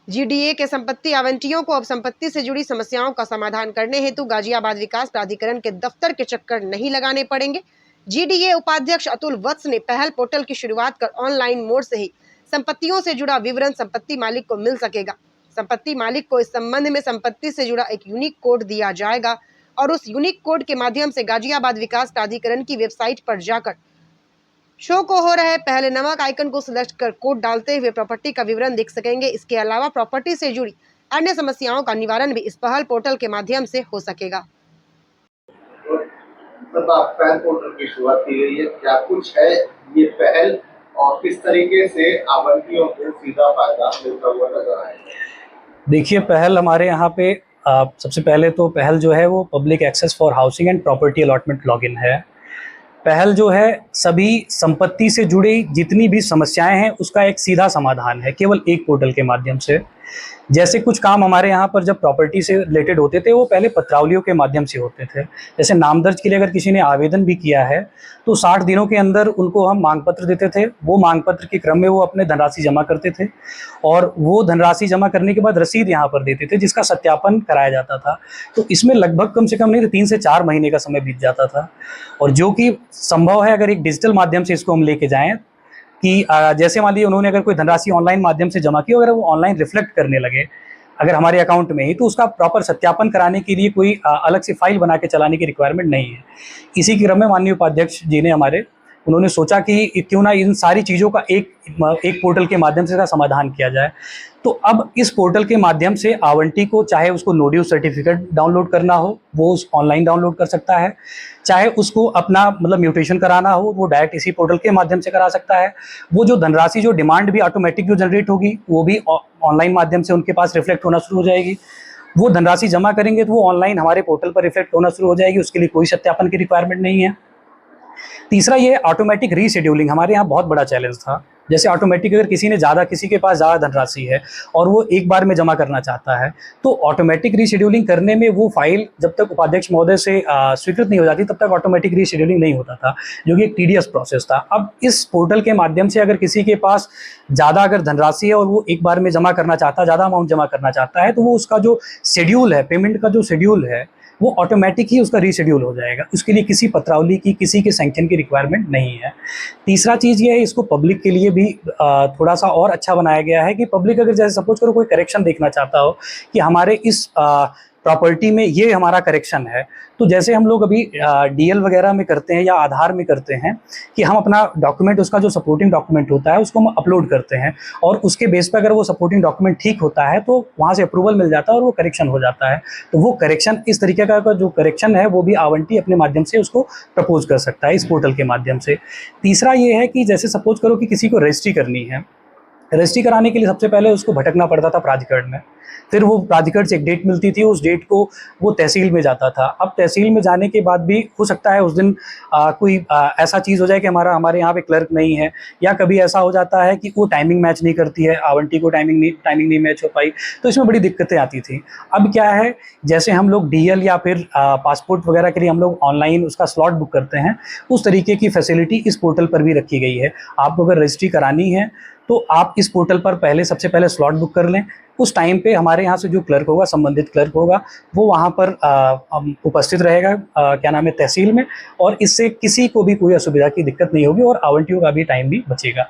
GDA के संपत्ति आवंटियों को अब संपत्ति से जुड़ी समस्याओं का समाधान करने हेतु गाजियाबाद विकास प्राधिकरण के दफ्तर के चक्कर नहीं लगाने पड़ेंगे। जीडीए उपाध्यक्ष अतुल वत्स ने पहल पोर्टल की शुरुआत कर ऑनलाइन मोड से ही संपत्तियों से जुड़ा विवरण संपत्ति मालिक को मिल सकेगा। संपत्ति मालिक को इस संबंध में संपत्ति से जुड़ा एक यूनिक कोड दिया जाएगा और उस यूनिक कोड के माध्यम से गाजियाबाद विकास प्राधिकरण की वेबसाइट पर जाकर शो को हो रहे पहले नमक आइकन को सिलेक्ट कर कोड डालते हुए प्रॉपर्टी का विवरण देख सकेंगे। इसके अलावा प्रॉपर्टी से जुड़ी अन्य समस्याओं का निवारण भी इस पहल पोर्टल के माध्यम से हो सकेगा। पहल पोर्टल की शुरुआत की गई है, क्या कुछ है ये पहल और किस तरीके से आवंटियों को सीधा फायदा मिलता हुआ नजर आए? देखिए, पहल हमारे यहाँ पे सबसे पहले तो पहल जो है वो public access for housing and property allotment login है। पहल जो है सभी संपत्ति से जुड़ी जितनी भी समस्याएं हैं उसका एक सीधा समाधान है केवल एक पोर्टल के माध्यम से। जैसे कुछ काम हमारे यहाँ पर जब प्रॉपर्टी से रिलेटेड होते थे वो पहले पत्रावलियों के माध्यम से होते थे। जैसे नाम दर्ज के लिए अगर किसी ने आवेदन भी किया है तो 60 दिनों के अंदर उनको हम मांग पत्र देते थे। वो मांग पत्र के क्रम में वो अपने धनराशि जमा करते थे और वो धनराशि जमा करने के बाद रसीद यहाँ पर देते थे जिसका सत्यापन कराया जाता था। तो इसमें लगभग कम से कम नहीं तो 3 से 4 महीने का समय बीत जाता था। और जो कि संभव है अगर एक डिजिटल माध्यम से इसको हम लेके जाएं कि जैसे मान लीजिए उन्होंने अगर कोई धनराशि ऑनलाइन माध्यम से जमा की, अगर वो ऑनलाइन रिफ्लेक्ट करने लगे अगर हमारे अकाउंट में ही, तो उसका प्रॉपर सत्यापन कराने के लिए कोई अलग से फाइल बना के चलाने की रिक्वायरमेंट नहीं है। इसी क्रम में माननीय उपाध्यक्ष जी ने उन्होंने सोचा कि क्यों ना इन सारी चीज़ों का एक पोर्टल के माध्यम से इसका समाधान किया जाए। तो अब इस पोर्टल के माध्यम से आवंटी को चाहे उसको नो ड्यू सर्टिफिकेट डाउनलोड करना हो वो उस ऑनलाइन डाउनलोड कर सकता है, चाहे उसको अपना म्यूटेशन कराना हो वो डायरेक्ट इसी पोर्टल के माध्यम से करा सकता है। वो जो धनराशि जो डिमांड भी ऑटोमेटिक जो जनरेट होगी वो भी ऑनलाइन माध्यम से उनके पास रिफ्लेक्ट होना शुरू हो जाएगी। वो धनराशि जमा करेंगे तो वो ऑनलाइन हमारे पोर्टल पर रिफ्लेक्ट होना शुरू हो जाएगी, उसके लिए कोई सत्यापन की रिक्वायरमेंट नहीं है। तीसरा ये ऑटोमेटिक रीशेड्यूलिंग हमारे यहाँ बहुत बड़ा चैलेंज था। जैसे ऑटोमेटिक अगर किसी के पास ज़्यादा धनराशि है और वो एक बार में जमा करना चाहता है तो ऑटोमेटिक रीशेड्यूलिंग करने में वो फाइल जब तक उपाध्यक्ष महोदय से स्वीकृत नहीं हो जाती तब तक ऑटोमेटिक रीशेड्यूलिंग नहीं होता था, जो कि एक टीडियस प्रोसेस था। अब इस पोर्टल के माध्यम से अगर किसी के पास ज़्यादा अगर धनराशि है और वो एक बार में जमा करना चाहता है, ज़्यादा अमाउंट जमा करना चाहता है, तो वो उसका जो शेड्यूल है, पेमेंट का जो शेड्यूल है वो ऑटोमेटिक ही उसका रीशेड्यूल हो जाएगा। उसके लिए किसी पत्रावली की, किसी के सैंक्शन की रिक्वायरमेंट नहीं है। तीसरा चीज़ ये है, इसको पब्लिक के लिए भी थोड़ा सा और अच्छा बनाया गया है कि पब्लिक अगर जैसे सपोज करो कोई करेक्शन देखना चाहता हो कि हमारे इस प्रॉपर्टी में ये हमारा करेक्शन है, तो जैसे हम लोग अभी डीएल वगैरह में करते हैं या आधार में करते हैं कि हम अपना डॉक्यूमेंट, उसका जो सपोर्टिंग डॉक्यूमेंट होता है उसको हम अपलोड करते हैं और उसके बेस पर अगर वो सपोर्टिंग डॉक्यूमेंट ठीक होता है तो वहाँ से अप्रूवल मिल जाता है और वो करेक्शन हो जाता है। तो वो करेक्शन, इस तरीके का जो करेक्शन है वो भी आवंटी अपने माध्यम से उसको प्रपोज कर सकता है इस पोर्टल के माध्यम से। तीसरा ये है कि जैसे सपोज करो कि किसी को रजिस्ट्री करनी है, रजिस्ट्री कराने के लिए सबसे पहले उसको भटकना पड़ता था प्राधिकरण में, फिर वो प्राधिकरण से एक डेट मिलती थी, उस डेट को वो तहसील में जाता था। अब तहसील में जाने के बाद भी हो सकता है उस दिन कोई ऐसा चीज़ हो जाए कि हमारे यहाँ पे क्लर्क नहीं है, या कभी ऐसा हो जाता है कि वो टाइमिंग मैच नहीं करती है, आवंटी को टाइमिंग नहीं मैच हो पाई, तो इसमें बड़ी दिक्कतें आती थी। अब क्या है, जैसे हम लोग डीएल या फिर पासपोर्ट वगैरह के लिए हम लोग ऑनलाइन उसका स्लॉट बुक करते हैं, उस तरीके की फैसिलिटी इस पोर्टल पर भी रखी गई है। आपको अगर रजिस्ट्री करानी है तो आप इस पोर्टल पर सबसे पहले स्लॉट बुक कर लें। उस टाइम पे हमारे यहाँ से जो क्लर्क होगा, संबंधित क्लर्क होगा, वो वहाँ पर उपस्थित रहेगा तहसील में, और इससे किसी को भी कोई असुविधा की दिक्कत नहीं होगी और आवंटियों का भी टाइम भी बचेगा।